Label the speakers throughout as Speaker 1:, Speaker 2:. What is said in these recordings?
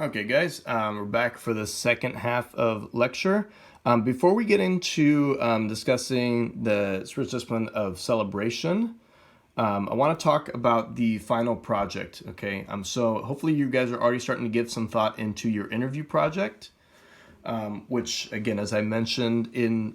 Speaker 1: Okay, guys, we're back for the second half of lecture. Before we get into discussing the spiritual discipline of celebration, I want to talk about the final project. Okay, so hopefully you guys are already starting to give some thought into your interview project, which again, as I mentioned in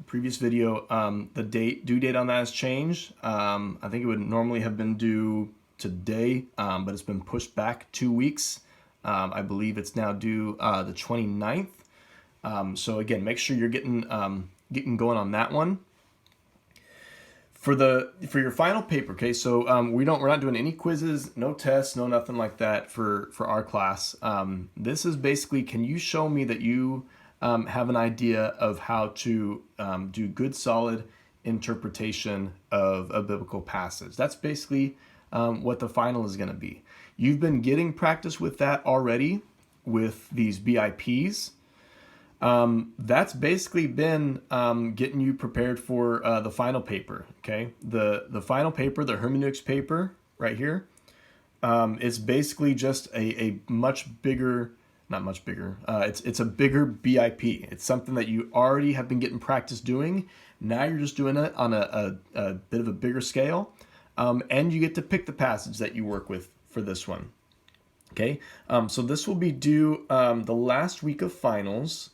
Speaker 1: previous video, the due date on that has changed. I think it would normally have been due today, but it's been pushed back 2 weeks. I believe it's now due the 29th. So again, make sure you're getting going on that one. For your final paper, okay? So we're not doing any quizzes, no tests, no nothing like that for our class. This is basically, can you show me that you have an idea of how to do good, solid interpretation of a biblical passage? That's basically what the final is going to be. You've been getting practice with that already with these BIPs. That's basically been getting you prepared for the final paper. Okay, the final paper, the hermeneutics paper, right here. It's basically just a much bigger, not much bigger. It's a bigger BIP. It's something that you already have been getting practice doing. Now you're just doing it on a bit of a bigger scale, and you get to pick the passage that you work with for this one. Okay, so this will be due the last week of finals.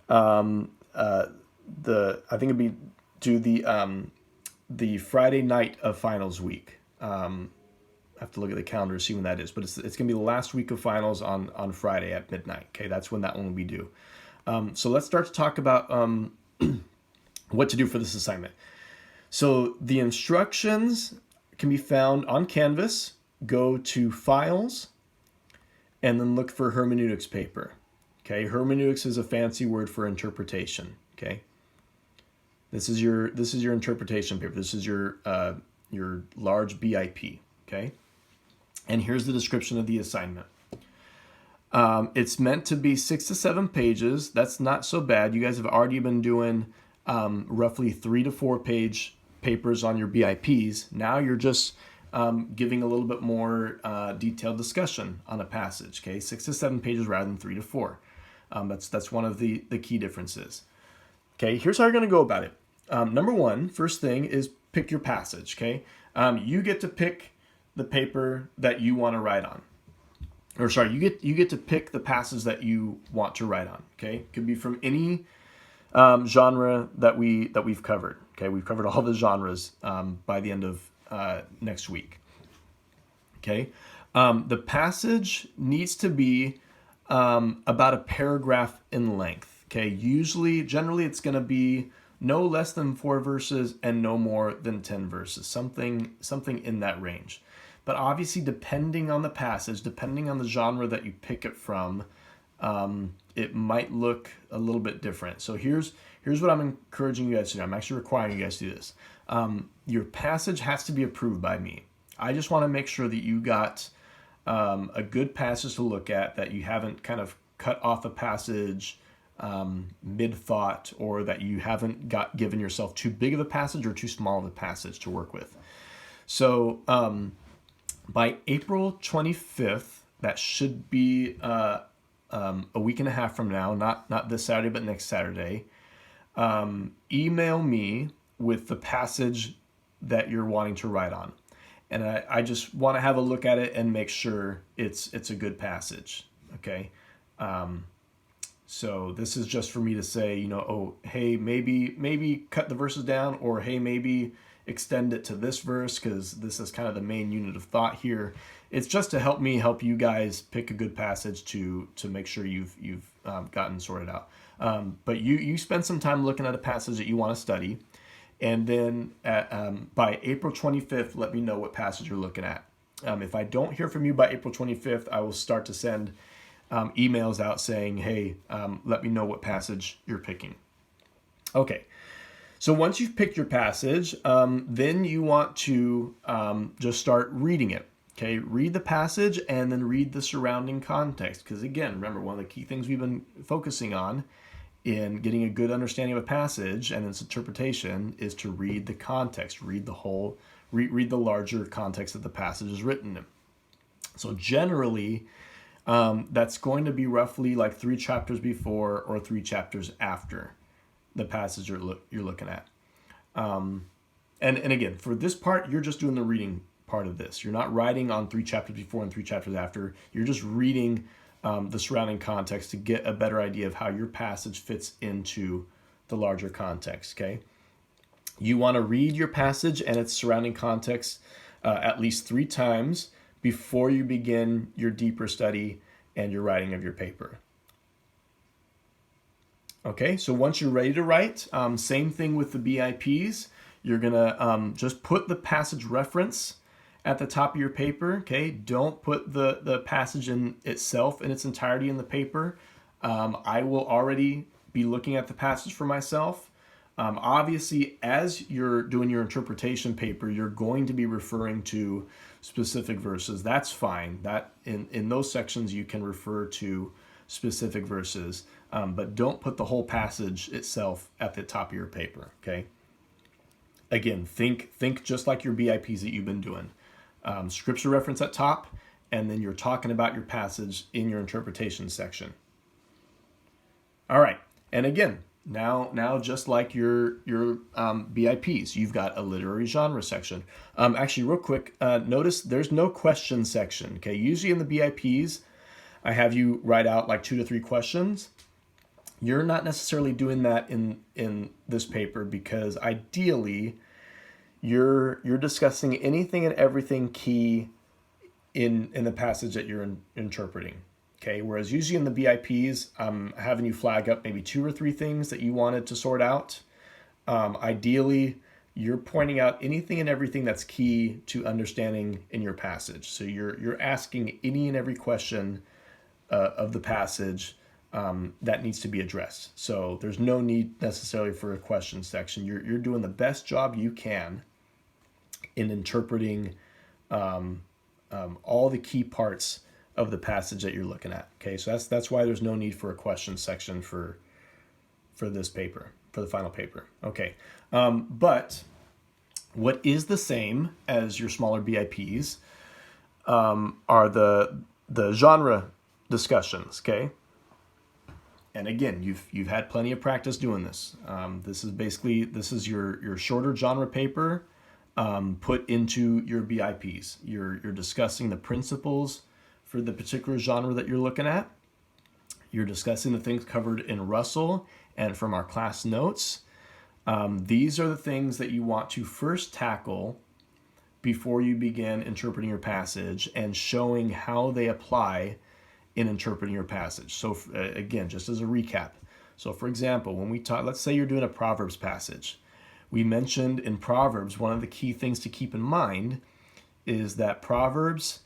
Speaker 1: I think it'd be due the Friday night of finals week. I have to look at the calendar to see when that is, but it's gonna be the last week of finals on Friday at midnight. Okay, that's when that one will be due. So let's start to talk about what to do for this assignment. So the instructions can be found on Canvas. Go to Files, and then look for hermeneutics paper. Okay, hermeneutics is a fancy word for interpretation. Okay, this is your interpretation paper. This is your large BIP. Okay, and here's the description of the assignment. It's meant to be 6 to 7 pages. That's not so bad. You guys have already been doing roughly 3 to 4 page papers on your BIPs. Now you're just giving a little bit more detailed discussion on a passage. Okay, 6 to 7 pages rather than 3 to 4. That's one of the key differences. Okay, here's how you're going to go about it. Number one, first thing is pick your passage. Okay, you get to pick the paper that you want to write on, or sorry, you get to pick the passage that you want to write on. Okay, it could be from any genre that we've covered. Okay, we've covered all the genres by the end of next week. Okay, the passage needs to be about a paragraph in length. Okay, generally it's going to be no less than 4 verses and no more than 10 verses, something in that range. But obviously, depending on the passage, depending on the genre that you pick it from, it might look a little bit different. So here's what I'm encouraging you guys to do. I'm actually requiring you guys to do this. Your passage has to be approved by me. I just want to make sure that you got a good passage to look at, that you haven't kind of cut off a passage mid-thought, or that you haven't given yourself too big of a passage or too small of a passage to work with. So by April 25th, that should be a week and a half from now, not this Saturday, but next Saturday, email me with the passage that you're wanting to write on. And I just want to have a look at it and make sure it's a good passage. Okay. So this is just for me to say, oh, hey, maybe cut the verses down, or hey, maybe extend it to this verse because this is kind of the main unit of thought here. It's just to help you guys pick a good passage to make sure you've gotten sorted out. But you spend some time looking at a passage that you want to study, and then by April 25th, let me know what passage you're looking at. If I don't hear from you by April 25th, I will start to send emails out saying, hey, let me know what passage you're picking. Okay, so once you've picked your passage, then you want to just start reading it. Okay, read the passage and then read the surrounding context. Because again, remember, one of the key things we've been focusing on in getting a good understanding of a passage and its interpretation is to read the context, read the larger context that the passage is written in. So generally, That's going to be roughly like 3 chapters before or 3 chapters after the passage you're looking at. And again, for this part, you're just doing the reading part of this. You're not writing on 3 chapters before and 3 chapters after. You're just reading the surrounding context to get a better idea of how your passage fits into the larger context, okay? You want to read your passage and its surrounding context at least 3 times before you begin your deeper study and your writing of your paper. Okay, so once you're ready to write, same thing with the BIPs. You're going to just put the passage reference at the top of your paper, okay? Don't put the passage in itself in its entirety in the paper. I will already be looking at the passage for myself. Obviously, as you're doing your interpretation paper, you're going to be referring to specific verses. That's fine. That in those sections you can refer to specific verses, but don't put the whole passage itself at the top of your paper, okay? Again, think just like your BIPs that you've been doing. Scripture reference at top, and then you're talking about your passage in your interpretation section. All right, and again, now just like your BIPs, you've got a literary genre section. Actually, real quick, notice there's no question section. Okay, usually in the BIPs, I have you write out like 2 to 3 questions. You're not necessarily doing that in this paper because ideally, you're discussing anything and everything key in the passage that you're interpreting. Okay, whereas usually in the BIPs, I'm having you flag up maybe 2 or 3 things that you wanted to sort out. Ideally, you're pointing out anything and everything that's key to understanding in your passage. So you're asking any and every question of the passage that needs to be addressed. So there's no need necessarily for a question section. You're doing the best job you can in interpreting all the key parts of the passage that you're looking at. Okay, so that's why there's no need for a question section for this paper, for the final paper. Okay, but what is the same as your smaller BIPs are the genre discussions. Okay, and again, you've had plenty of practice doing this. This is your shorter genre paper put into your BIPs. You're discussing the principles for the particular genre that you're looking at. You're discussing the things covered in Russell and from our class notes. These are the things that you want to first tackle before you begin interpreting your passage and showing how they apply in interpreting your passage. So again, just as a recap. So for example, when we talk, let's say you're doing a Proverbs passage. We mentioned in Proverbs, one of the key things to keep in mind is that Proverbs,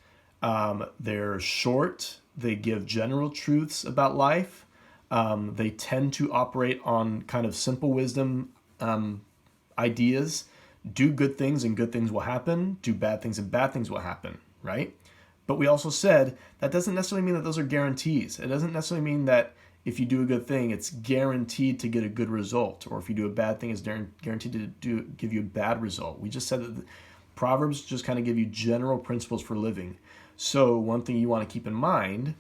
Speaker 1: they're short, they give general truths about life, they tend to operate on kind of simple wisdom ideas. Do good things and good things will happen, do bad things and bad things will happen, right? But we also said that doesn't necessarily mean that those are guarantees. It doesn't necessarily mean that if you do a good thing, it's guaranteed to get a good result, or if you do a bad thing, it's guaranteed to give you a bad result. We just said that Proverbs just kind of give you general principles for living. So one thing you want to keep in mind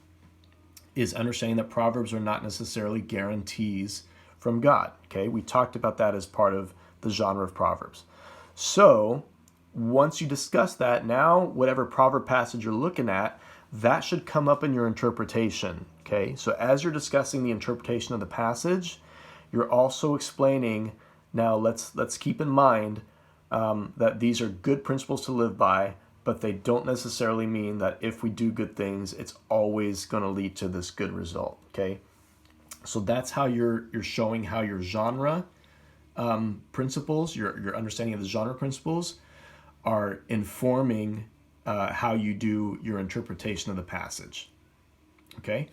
Speaker 1: is understanding that Proverbs are not necessarily guarantees from God. Okay, we talked about that as part of the genre of Proverbs. So once you discuss that, now whatever proverb passage you're looking at, that should come up in your interpretation. Okay, so as you're discussing the interpretation of the passage, you're also explaining, now let's keep in mind that these are good principles to live by, but they don't necessarily mean that if we do good things, it's always going to lead to this good result. Okay, so that's how you're showing how your genre principles, your understanding of the genre principles, are informing how you do your interpretation of the passage. Okay,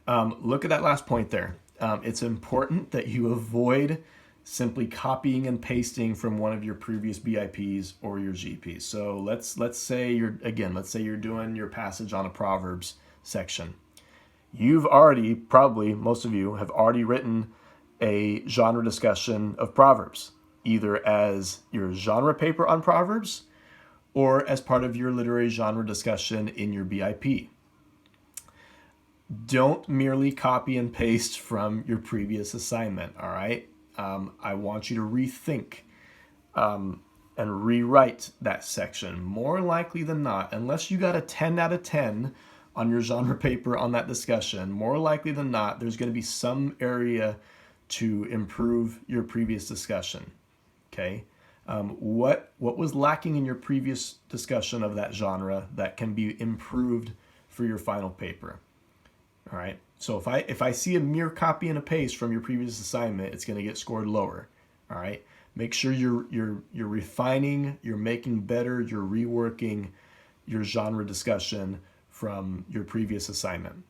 Speaker 1: look at that last point there. It's important that you avoid simply copying and pasting from one of your previous BIPs or your GPs. So let's say you're doing your passage on a Proverbs section. You've already, probably most of you have already written a genre discussion of Proverbs, either as your genre paper on Proverbs or as part of your literary genre discussion in your BIP. don't merely copy and paste from your previous assignment, all right? I want you to rethink and rewrite that section. More likely than not, unless you got a 10 out of 10 on your genre paper on that discussion, more likely than not, there's going to be some area to improve your previous discussion. Okay? What was lacking in your previous discussion of that genre that can be improved for your final paper? All right. So if I see a mere copy and a paste from your previous assignment, it's going to get scored lower. All right. Make sure you're refining, you're making better, you're reworking your genre discussion from your previous assignment.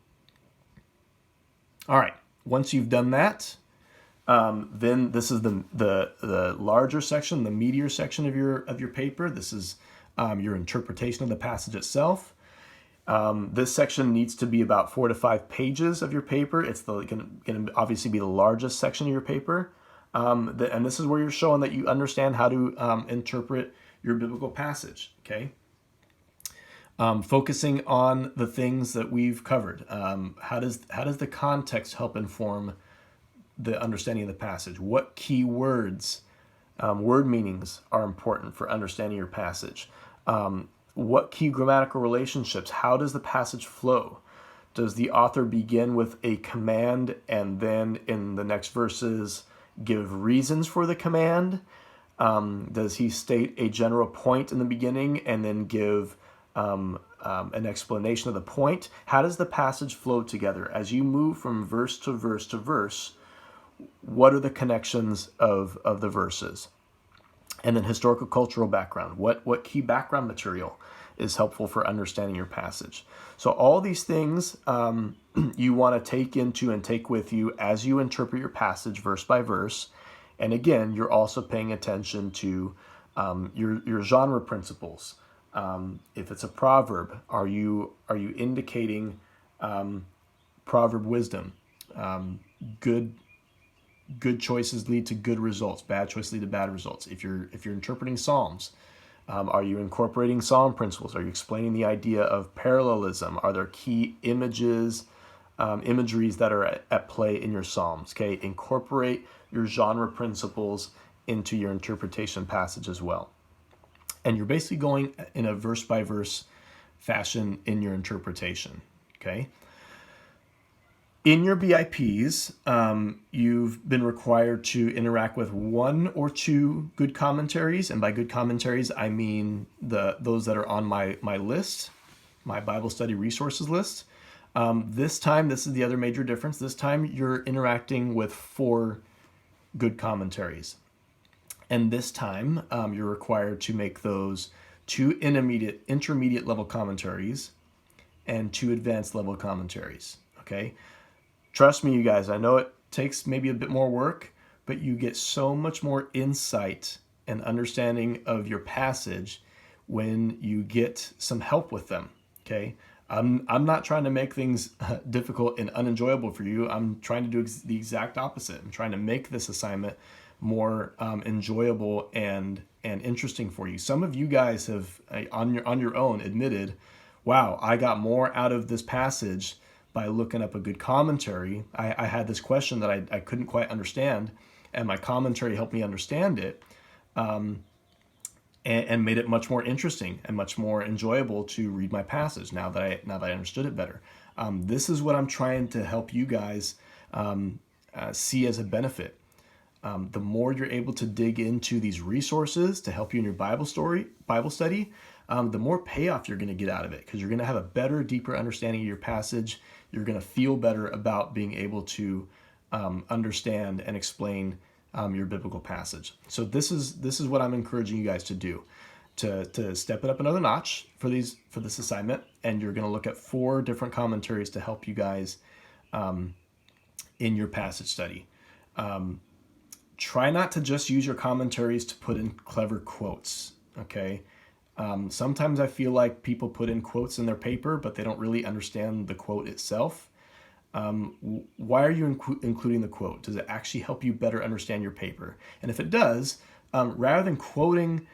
Speaker 1: All right. Once you've done that, then this is the larger section, the meatier section of your paper. This is your interpretation of the passage itself. This section needs to be about 4 to 5 pages of your paper. It's going to obviously be the largest section of your paper. And this is where you're showing that you understand how to interpret your biblical passage, okay? Focusing on the things that we've covered. How does the context help inform the understanding of the passage? What key words, word meanings are important for understanding your passage? What key grammatical relationships? How does the passage flow? Does the author begin with a command and then in the next verses give reasons for the command? Does he state a general point in the beginning and then give an explanation of the point? How does the passage flow together? As you move from verse to verse to verse, what are the connections of the verses? And then historical cultural background. What key background material is helpful for understanding your passage? So all these things you want to take into and take with you as you interpret your passage verse by verse. And again, you're also paying attention to your genre principles. If it's a proverb, are you indicating proverb wisdom? Good choices lead to good results. Bad choices lead to bad results. If you're interpreting Psalms, are you incorporating Psalm principles? Are you explaining the idea of parallelism? Are there key images, imageries that are at play in your Psalms? Okay, incorporate your genre principles into your interpretation passage as well. And you're basically going in a verse by verse fashion in your interpretation. Okay. In your BIPs, you've been required to interact with 1 or 2 good commentaries. And by good commentaries, I mean those that are on my list, my Bible study resources list. This time, this is the other major difference. This time, you're interacting with 4 good commentaries. And this time, you're required to make those 2 intermediate level commentaries and 2 advanced level commentaries. Okay. Trust me, you guys, I know it takes maybe a bit more work, but you get so much more insight and understanding of your passage when you get some help with them, okay? I'm not trying to make things difficult and unenjoyable for you. I'm trying to do the exact opposite. I'm trying to make this assignment more enjoyable and interesting for you. Some of you guys have, on your own, admitted, wow, I got more out of this passage by looking up a good commentary. I had this question that I couldn't quite understand, and my commentary helped me understand it, and made it much more interesting and much more enjoyable to read my passage now that I understood it better. This is what I'm trying to help you guys see as a benefit. The more you're able to dig into these resources to help you in your Bible study, the more payoff you're going to get out of it, because you're going to have a better, deeper understanding of your passage. You're going to feel better about being able to understand and explain your biblical passage. So this is what I'm encouraging you guys to do, to step it up another notch for this assignment. And you're going to look at 4 different commentaries to help you guys in your passage study. Try not to just use your commentaries to put in clever quotes, okay? Sometimes I feel like people put in quotes in their paper, but they don't really understand the quote itself. Why are you including the quote? Does it actually help you better understand your paper? And if it does, rather than quoting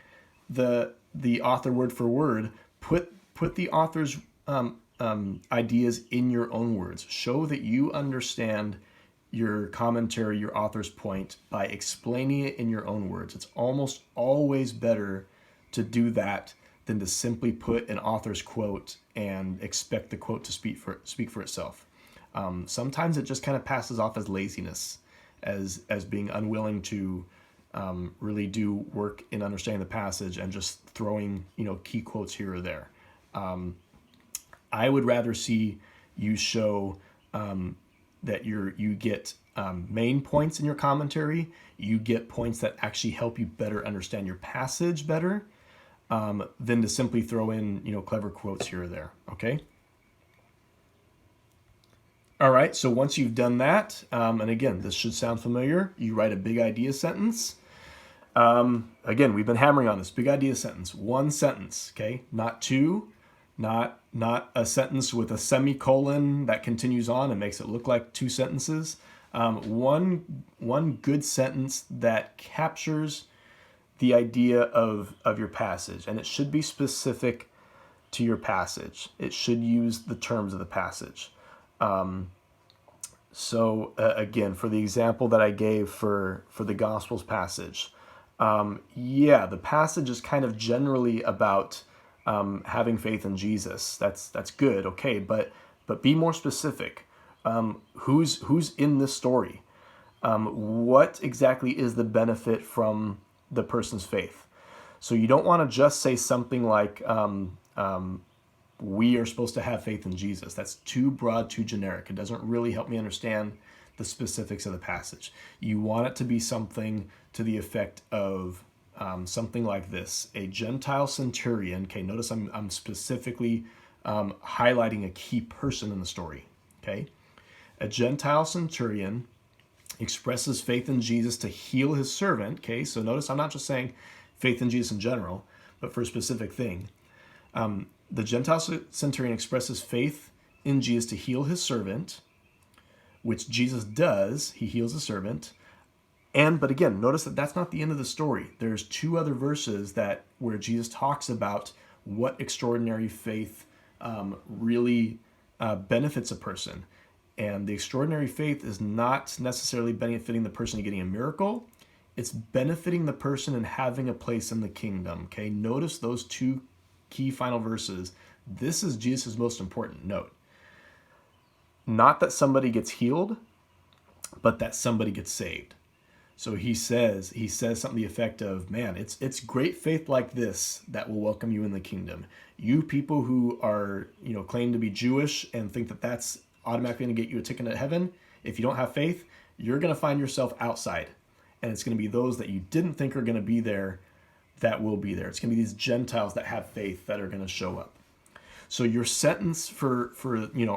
Speaker 1: the author word for word, put the author's ideas in your own words. Show that you understand your commentary, your author's point, by explaining it in your own words. It's almost always better to do that than to simply put an author's quote and expect the quote to speak for itself. Sometimes it just kind of passes off as laziness, as being unwilling to really do work in understanding the passage and just throwing key quotes here or there. I would rather see you show that you get main points in your commentary. You get points that actually help you better understand your passage better, than to simply throw in clever quotes here or there. Okay. All right. So once you've done that, and again, this should sound familiar. You write a big idea sentence. Again, we've been hammering on this big idea sentence. One sentence. Okay, not two. Not a sentence with a semicolon that continues on and makes it look like two sentences. One good sentence that captures the idea of your passage, and it should be specific to your passage. It should use the terms of the passage. Again, for the example that I gave for the Gospels passage, the passage is kind of generally about having faith in Jesus. That's good, okay, but be more specific. Who's in this story? What exactly is the benefit from the person's faith? So you don't want to just say something like, we are supposed to have faith in Jesus. That's too broad, too generic. It doesn't really help me understand the specifics of the passage. You want it to be something to the effect of something like this: a Gentile centurion. Okay, notice I'm specifically highlighting a key person in the story. Okay, a Gentile centurion expresses faith in Jesus to heal his servant. Okay, so notice I'm not just saying faith in Jesus in general, but for a specific thing. The Gentile centurion expresses faith in Jesus to heal his servant, which Jesus does. He heals the servant. But again, notice that that's not the end of the story. There's two other verses where Jesus talks about what extraordinary faith really benefits a person. And the extraordinary faith is not necessarily benefiting the person in getting a miracle. It's benefiting the person in having a place in the kingdom. Okay, notice those two key final verses. This is Jesus' most important note. Not that somebody gets healed, but that somebody gets saved. So he says something to the effect of, man, it's great faith like this that will welcome you in the kingdom. You people who are, claim to be Jewish and think that that's automatically going to get you a ticket to heaven, if you don't have faith, you're going to find yourself outside. And it's going to be those that you didn't think are going to be there that will be there. It's going to be these Gentiles that have faith that are going to show up. So your sentence for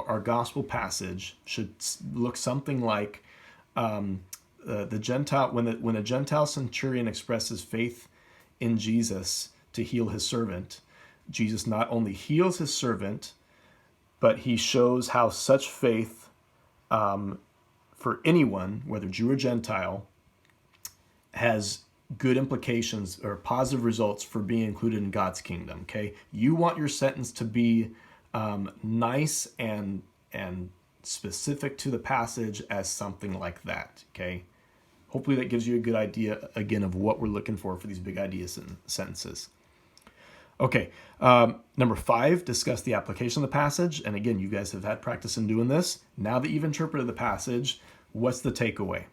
Speaker 1: our gospel passage should look something like, the Gentile, when a Gentile centurion expresses faith in Jesus to heal his servant, Jesus not only heals his servant, but he shows how such faith, for anyone, whether Jew or Gentile, has good implications or positive results for being included in God's kingdom. Okay, you want your sentence to be nice and specific to the passage as something like that. Okay, hopefully that gives you a good idea again of what we're looking for these big idea sentences. Okay, number 5, discuss the application of the passage. And again, you guys have had practice in doing this. Now that you've interpreted the passage, what's the takeaway?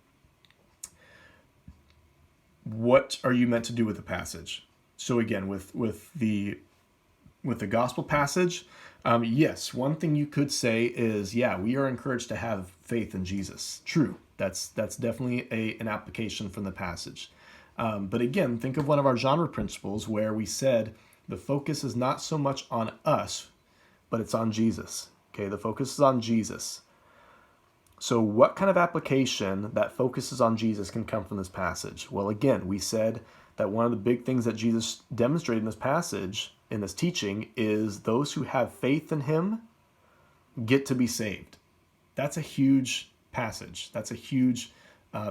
Speaker 1: What are you meant to do with the passage? So again, with the gospel passage, yes, one thing you could say is, we are encouraged to have faith in Jesus. True, that's definitely an application from the passage. But again, think of one of our genre principles where we said the focus is not so much on us, but it's on Jesus. Okay, the focus is on Jesus. So what kind of application that focuses on Jesus can come from this passage? Well, again, we said that one of the big things that Jesus demonstrated in this passage, in this teaching, is those who have faith in him get to be saved. That's a huge passage. That's a huge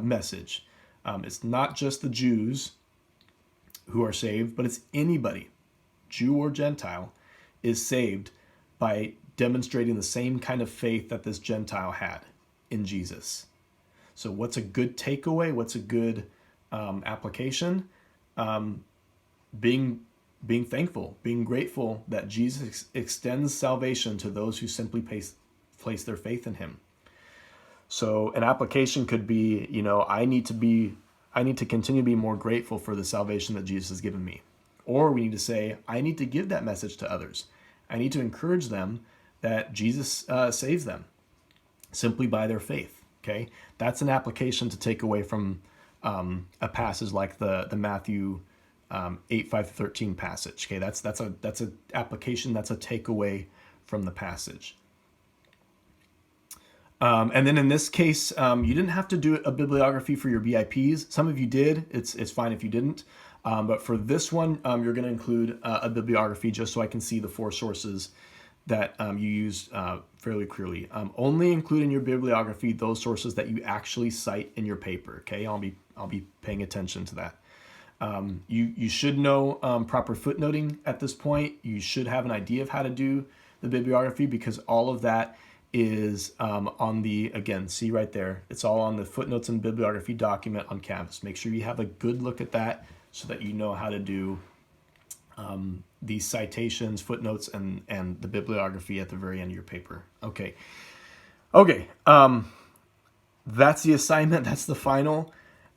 Speaker 1: message. It's not just the Jews who are saved, but it's anybody, Jew or Gentile, is saved by demonstrating the same kind of faith that this Gentile had in Jesus. So what's a good takeaway? What's a good application? Being thankful, being grateful that Jesus extends salvation to those who simply place their faith in him. So an application could be, I need to continue to be more grateful for the salvation that Jesus has given me. Or we need to say, I need to give that message to others. I need to encourage them that Jesus saves them simply by their faith. Okay, that's an application to take away from a passage like the Matthew 8:5-13 passage. Okay, that's a application. That's a takeaway from the passage. And then in this case, you didn't have to do a bibliography for your BIPs. Some of you did. It's fine if you didn't. But for this one, you're going to include a bibliography just so I can see the 4 sources that you used fairly clearly. Only include in your bibliography those sources that you actually cite in your paper. Okay, I'll be paying attention to that. You should know proper footnoting at this point. You should have an idea of how to do the bibliography because all of that is on the, again, see right there, it's all on the footnotes and bibliography document on Canvas. Make sure you have a good look at that so that you know how to do these citations, footnotes, and the bibliography at the very end of your paper. Okay. That's the assignment. That's the final.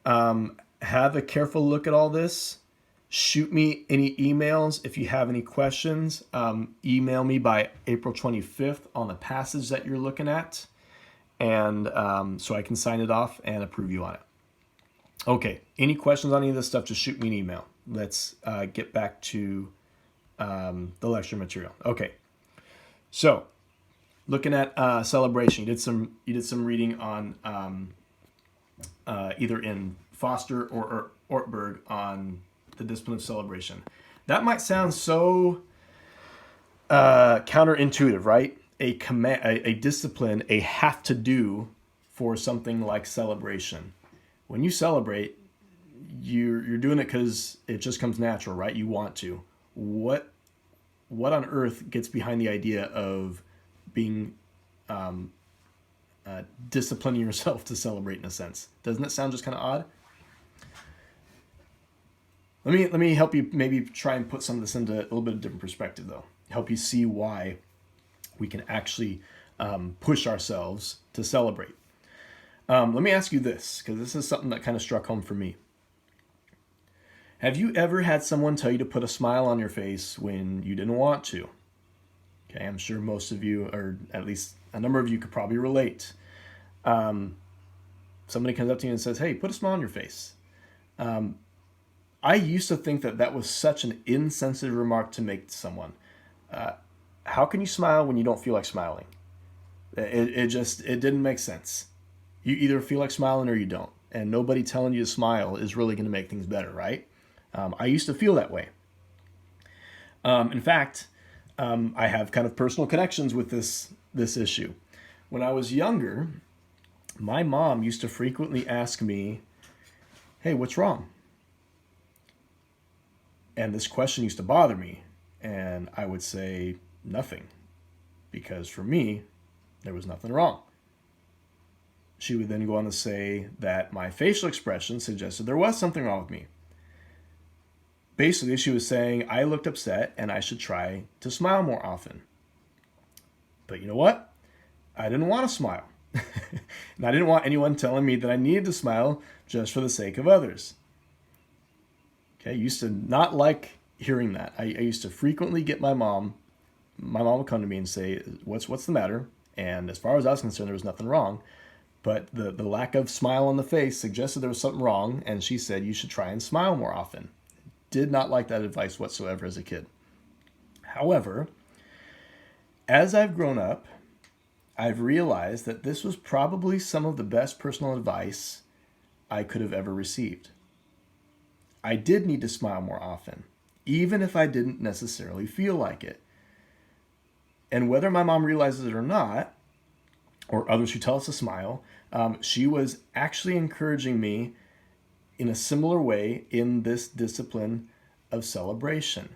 Speaker 1: Have a careful look at all this. Shoot me any emails if you have any questions. Email me by April 25th on the passage that you're looking at, and so I can sign it off and approve you on it. Okay, any questions on any of this stuff, just shoot me an email. Let's get back to the lecture material. Okay, so looking at celebration, you did some reading on either in Foster or Ortberg on the discipline of celebration. That might sound so counterintuitive, right? A command, a discipline, a have to do for something like celebration. When you celebrate, you're doing it because it just comes natural, right? You want to. What on earth gets behind the idea of being disciplining yourself to celebrate in a sense? Doesn't it sound just kind of odd? Let me help you maybe try and put some of this into a little bit of different perspective, though. Help you see why we can actually push ourselves to celebrate. Let me ask you this, because this is something that kind of struck home for me. Have you ever had someone tell you to put a smile on your face when you didn't want to? Okay, I'm sure most of you, or at least a number of you, could probably relate. Somebody comes up to you and says, "Hey, put a smile on your face." I used to think that was such an insensitive remark to make to someone. How can you smile when you don't feel like smiling? It didn't make sense. You either feel like smiling or you don't. And nobody telling you to smile is really going to make things better, right? I used to feel that way. In fact, I have kind of personal connections with this issue. When I was younger, my mom used to frequently ask me, "Hey, what's wrong?" And this question used to bother me. And I would say nothing. Because for me, there was nothing wrong. She would then go on to say that my facial expression suggested there was something wrong with me. Basically, she was saying I looked upset and I should try to smile more often. But you know what? I didn't want to smile. And I didn't want anyone telling me that I needed to smile just for the sake of others. Okay, I used to not like hearing that. I used to frequently get my mom would come to me and say, what's the matter? And as far as I was concerned, there was nothing wrong. But the lack of smile on the face suggested there was something wrong, and she said you should try and smile more often. Did not like that advice whatsoever as a kid. However, as I've grown up, I've realized that this was probably some of the best personal advice I could have ever received. I did need to smile more often, even if I didn't necessarily feel like it. And whether my mom realizes it or not, or others who tell us to smile, she was actually encouraging me in a similar way in this discipline of celebration.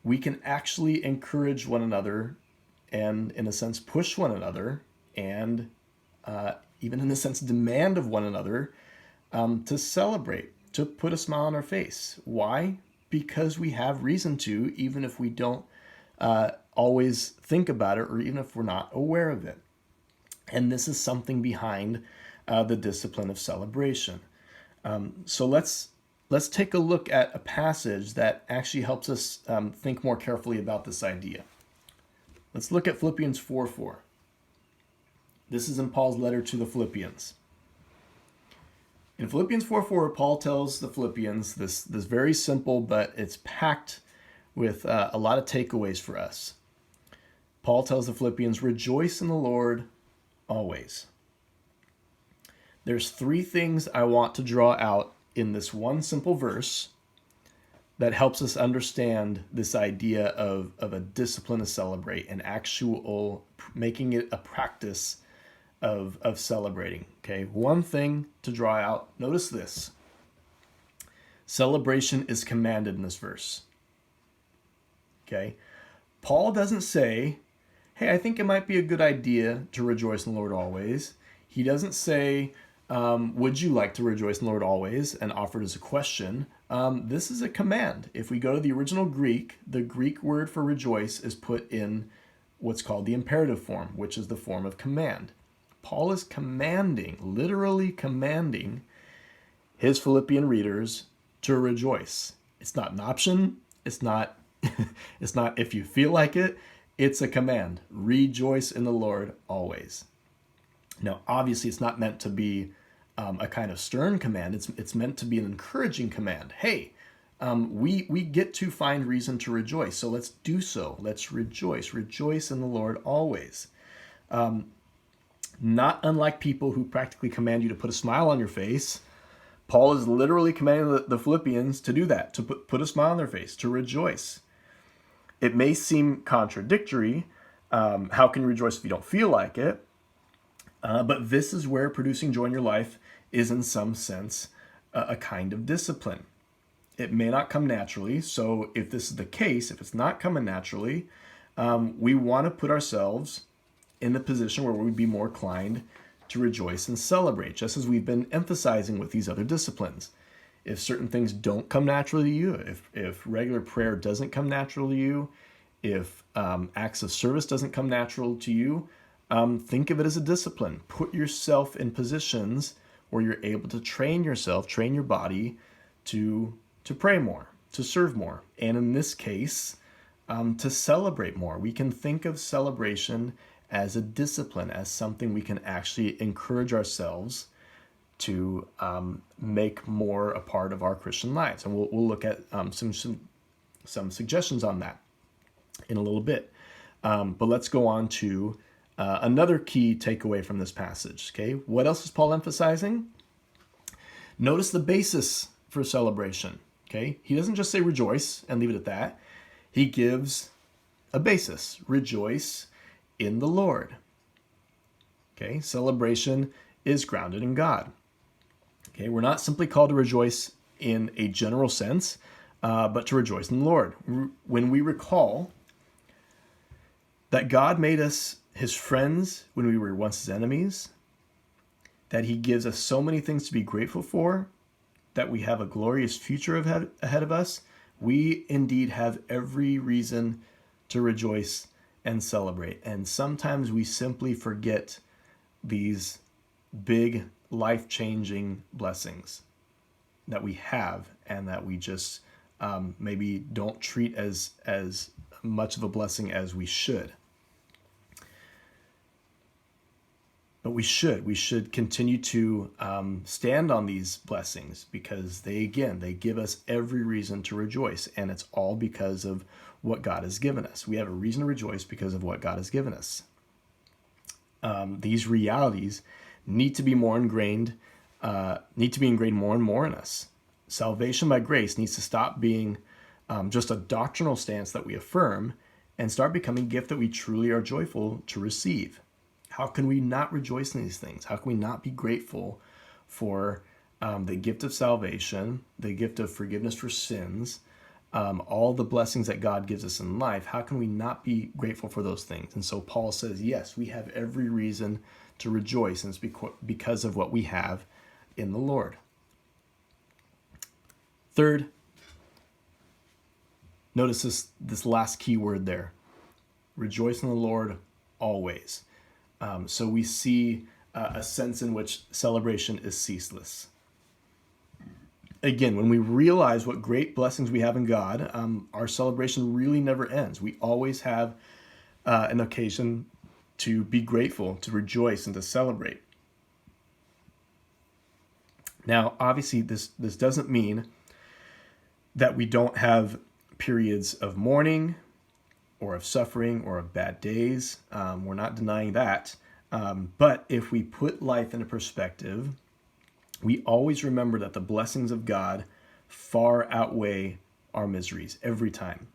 Speaker 1: we can actually encourage one another and, in a sense, push one another and even, in a sense, demand of one another to celebrate, to put a smile on our face. Why? Because we have reason to, even if we don't always think about it or even if we're not aware of it. And this is something behind the discipline of celebration. So let's take a look at a passage that actually helps us think more carefully about this idea. Let's look at Philippians 4:4. This is in Paul's letter to the Philippians. In Philippians 4:4, Paul tells the Philippians this very simple, but it's packed with a lot of takeaways for us. Paul tells the Philippians, rejoice in the Lord always. There's three things I want to draw out in this one simple verse that helps us understand this idea of a discipline to celebrate, an actual making it a practice of celebrating. Okay, one thing to draw out. Notice this. Celebration is commanded in this verse. Okay, Paul doesn't say, hey, I think it might be a good idea to rejoice in the Lord always. He doesn't say, would you like to rejoice in the Lord always, and offer it as a question. This is a command. If we go to the original Greek, the Greek word for rejoice is put in what's called the imperative form, which is the form of command. Paul is commanding, literally commanding his Philippian readers to rejoice. It's not an option. It's not if you feel like it. It's a command. Rejoice in the Lord always. Now, obviously, it's not meant to be a kind of stern command. It's meant to be an encouraging command. Hey, we get to find reason to rejoice, so let's do so. Let's rejoice. Rejoice in the Lord always. Not unlike people who practically command you to put a smile on your face, Paul is literally commanding the Philippians to do that, to put a smile on their face, to rejoice. It may seem contradictory. How can you rejoice if you don't feel like it? But this is where producing joy in your life is, in some sense, a kind of discipline. It may not come naturally. So if this is the case, if it's not coming naturally, we want to put ourselves in the position where we'd be more inclined to rejoice and celebrate, just as we've been emphasizing with these other disciplines. If certain things don't come naturally to you, if regular prayer doesn't come natural to you, if acts of service doesn't come natural to you, think of it as a discipline. Put yourself in positions where you're able to train yourself, train your body to pray more, to serve more, and in this case, to celebrate more. We can think of celebration as a discipline, as something we can actually encourage ourselves to make more a part of our Christian lives. And we'll look at some suggestions on that in a little bit. But let's go on to another key takeaway from this passage. Okay, what else is Paul emphasizing? Notice the basis for celebration. Okay, he doesn't just say rejoice and leave it at that. He gives a basis. Rejoice in the Lord. Okay, celebration is grounded in God. Okay, we're not simply called to rejoice in a general sense, but to rejoice in the Lord. When we recall that God made us his friends when we were once his enemies, that he gives us so many things to be grateful for, that we have a glorious future ahead of us, we indeed have every reason to rejoice and celebrate. And sometimes we simply forget these big life-changing blessings that we have and that we just maybe don't treat as much of a blessing as we should. But we should continue to stand on these blessings, because they give us every reason to rejoice, and it's all because of what God has given us. We have a reason to rejoice because of what God has given us. These realities need to be ingrained more and more in us. Salvation by grace needs to stop being just a doctrinal stance that we affirm and start becoming a gift that we truly are joyful to receive. How can we not rejoice in these things? How can we not be grateful for the gift of salvation, the gift of forgiveness for sins, all the blessings that God gives us in life, how can we not be grateful for those things? And so Paul says, yes, we have every reason to rejoice, and it's because of what we have in the Lord. Third, notice this last key word there. Rejoice in the Lord always. So we see a sense in which celebration is ceaseless. Again, when we realize what great blessings we have in God, our celebration really never ends. We always have an occasion to be grateful, to rejoice, and to celebrate. Now, obviously, this doesn't mean that we don't have periods of mourning or of suffering or of bad days. We're not denying that. But if we put life into perspective, we always remember that the blessings of God far outweigh our miseries every time.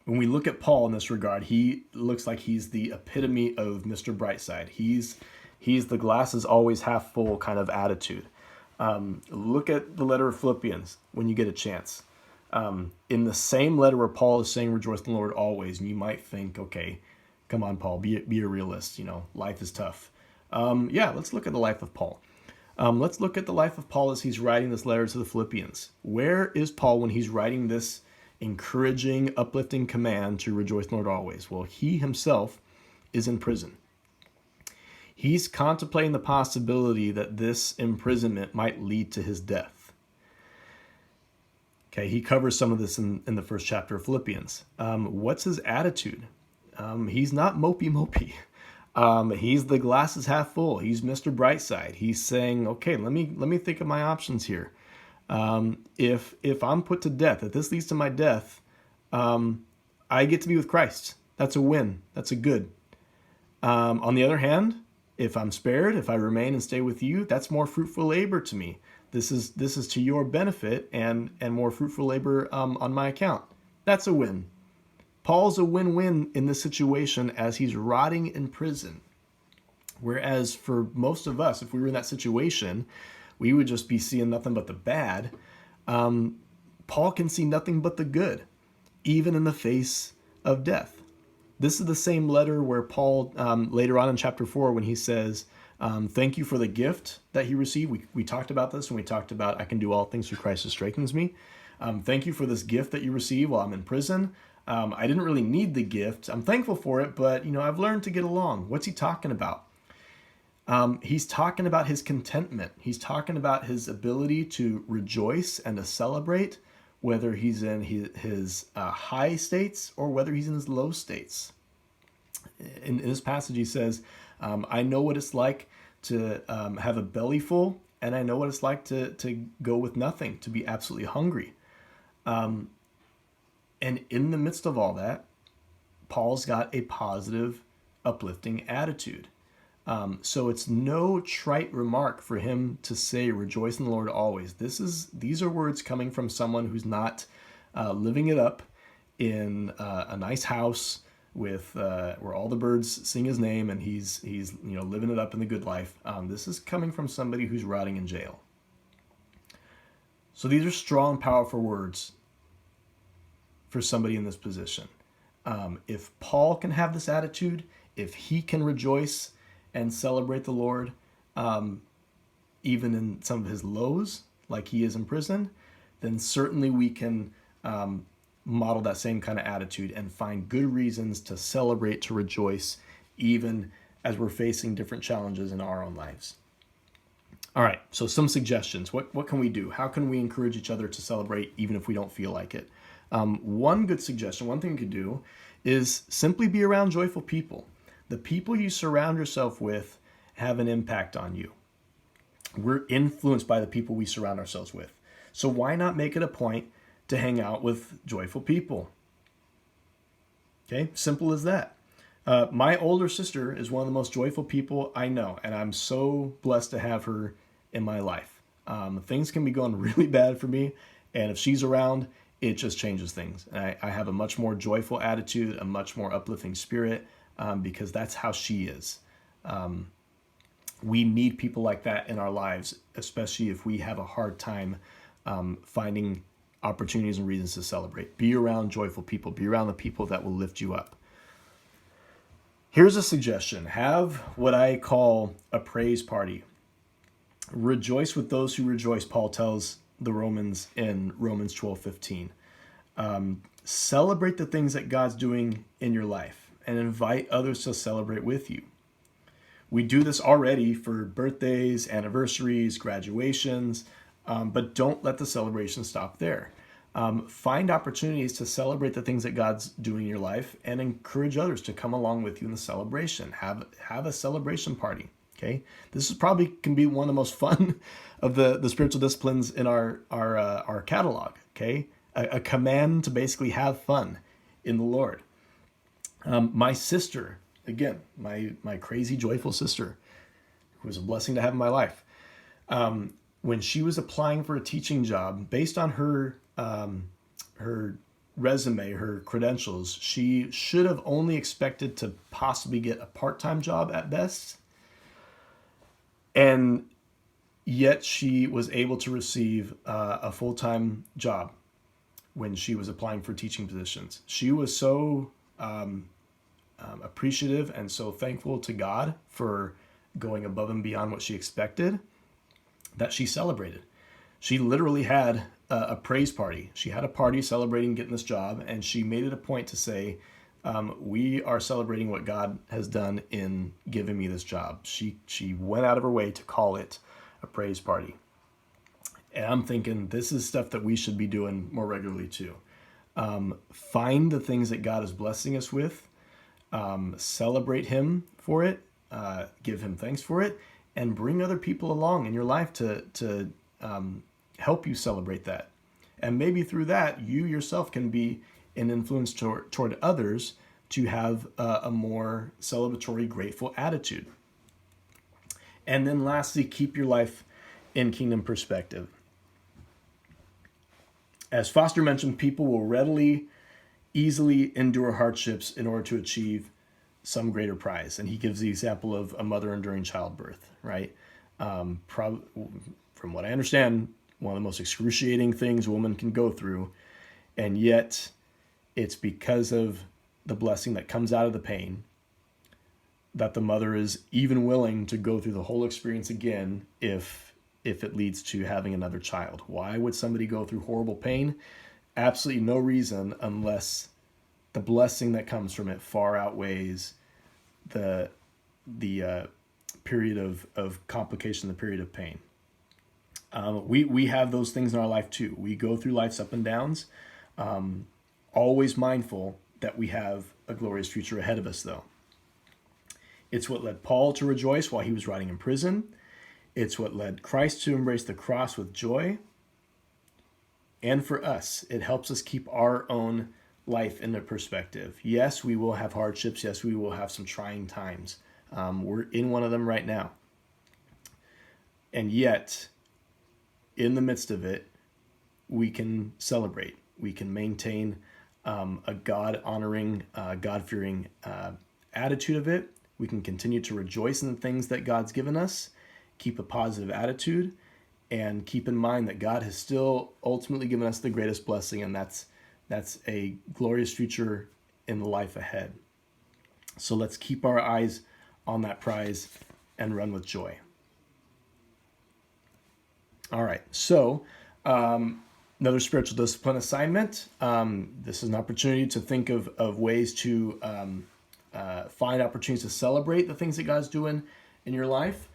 Speaker 1: When we look at Paul in this regard, he looks like he's the epitome of Mr. Brightside. He's the glass is always half full kind of attitude. Look at the letter of Philippians when you get a chance. In the same letter where Paul is saying rejoice in the Lord always, and you might think, okay, come on, Paul, be a realist. Life is tough. Let's look at the life of Paul. Let's look at the life of Paul as he's writing this letter to the Philippians. Where is Paul when he's writing this encouraging, uplifting command to rejoice in the Lord always? Well, he himself is in prison. He's contemplating the possibility that this imprisonment might lead to his death. Okay, he covers some of this in the first chapter of Philippians. What's his attitude? He's not mopey. He's the glass is half full. He's Mr. Brightside. He's saying, okay, let me think of my options here. If I'm put to death, if this leads to my death, I get to be with Christ. That's a win. That's a good. On the other hand, if I'm spared, if I remain and stay with you, that's more fruitful labor to me. This is to your benefit and more fruitful labor on my account. That's a win. Paul's a win-win in this situation as he's rotting in prison. Whereas for most of us, if we were in that situation, we would just be seeing nothing but the bad. Paul can see nothing but the good, even in the face of death. This is the same letter where Paul, later on in chapter 4, when he says, thank you for the gift that he received. We talked about this when we talked about I can do all things through Christ who strengthens me. Thank you for this gift that you received while I'm in prison. I didn't really need the gift. I'm thankful for it, but I've learned to get along. What's he talking about? He's talking about his contentment. He's talking about his ability to rejoice and to celebrate, whether he's in his high states or whether he's in his low states. In this passage, he says, I know what it's like to have a belly full, and I know what it's like to go with nothing, to be absolutely hungry. And in the midst of all that, Paul's got a positive, uplifting attitude. So it's no trite remark for him to say, rejoice in the Lord always. These are words coming from someone who's not living it up in a nice house with where all the birds sing his name and he's living it up in the good life. This is coming from somebody who's rotting in jail. So these are strong, powerful words for somebody in this position. If Paul can have this attitude, if he can rejoice and celebrate the Lord, even in some of his lows, like he is in prison, then certainly we can model that same kind of attitude and find good reasons to celebrate, to rejoice, even as we're facing different challenges in our own lives. All right, so some suggestions. What can we do? How can we encourage each other to celebrate even if we don't feel like it? One good suggestion, one thing you could do is simply be around joyful people. The people you surround yourself with have an impact on you. We're influenced by the people we surround ourselves with. So why not make it a point to hang out with joyful people? Okay, simple as that. My older sister is one of the most joyful people I know, and I'm so blessed to have her in my life. Things can be going really bad for me, and if she's around, it just changes things. And I have a much more joyful attitude, a much more uplifting spirit, because that's how she is. We need people like that in our lives, especially if we have a hard time finding opportunities and reasons to celebrate. Be around joyful people. Be around the people that will lift you up. Here's a suggestion. Have what I call a praise party. Rejoice with those who rejoice, Paul tells the Romans in Romans 12:15. Celebrate the things that God's doing in your life and invite others to celebrate with you. We do this already for birthdays, anniversaries, graduations, but don't let the celebration stop there. Find opportunities to celebrate the things that God's doing in your life and encourage others to come along with you in the celebration. Have a celebration party. Okay, this is probably can be one of the most fun of the spiritual disciplines in our catalog. Okay, a command to basically have fun in the Lord. My sister, again, my crazy joyful sister, who was a blessing to have in my life. When she was applying for a teaching job, based on her resume, her credentials, she should have only expected to possibly get a part-time job at best. And yet she was able to receive a full-time job when she was applying for teaching positions. She was so appreciative and so thankful to God for going above and beyond what she expected that she celebrated. She literally had a praise party. She had a party celebrating getting this job, and she made it a point to say, we are celebrating what God has done in giving me this job. She went out of her way to call it a praise party. And I'm thinking this is stuff that we should be doing more regularly too. Find the things that God is blessing us with, celebrate Him for it, give Him thanks for it, and bring other people along in your life to help you celebrate that. And maybe through that, you yourself can be an influence toward others to have a more celebratory, grateful attitude. And then lastly, keep your life in kingdom perspective. As Foster mentioned, people will readily, easily endure hardships in order to achieve some greater prize. And he gives the example of a mother enduring childbirth, right? From what I understand, one of the most excruciating things a woman can go through. And yet it's because of the blessing that comes out of the pain that the mother is even willing to go through the whole experience again if it leads to having another child. Why would somebody go through horrible pain? Absolutely no reason unless the blessing that comes from it far outweighs the period of complication, the period of pain. We have those things in our life too. We go through life's up and downs, always mindful that we have a glorious future ahead of us though. It's what led Paul to rejoice while he was writing in prison. It's what led Christ to embrace the cross with joy. And for us, it helps us keep our own life into perspective. Yes, we will have hardships. Yes, we will have some trying times. We're in one of them right now. And yet, in the midst of it, we can celebrate. We can maintain a God-honoring, God-fearing attitude of it. We can continue to rejoice in the things that God's given us, keep a positive attitude, and keep in mind that God has still ultimately given us the greatest blessing, and that's a glorious future in the life ahead. So let's keep our eyes on that prize and run with joy. All right, so another spiritual discipline assignment. This is an opportunity to think of ways to find opportunities to celebrate the things that God's doing in your life.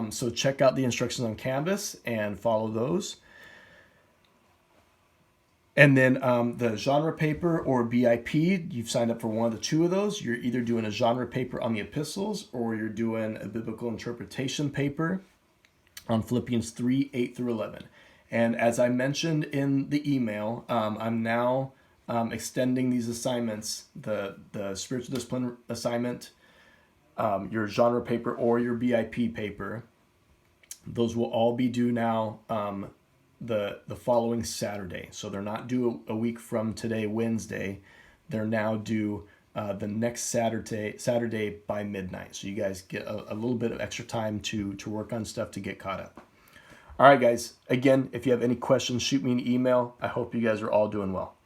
Speaker 1: So check out the instructions on Canvas and follow those. And then the genre paper or BIP, you've signed up for one of the two of those. You're either doing a genre paper on the epistles or you're doing a biblical interpretation paper on Philippians 3, 8 through 11. And as I mentioned in the email, I'm now extending these assignments, the spiritual discipline assignment, your genre paper or your BIP paper. Those will all be due now the following Saturday. So they're not due a week from today, Wednesday. They're now due the next Saturday by midnight. So you guys get a little bit of extra time to work on stuff to get caught up. All right, guys. Again, if you have any questions, shoot me an email. I hope you guys are all doing well.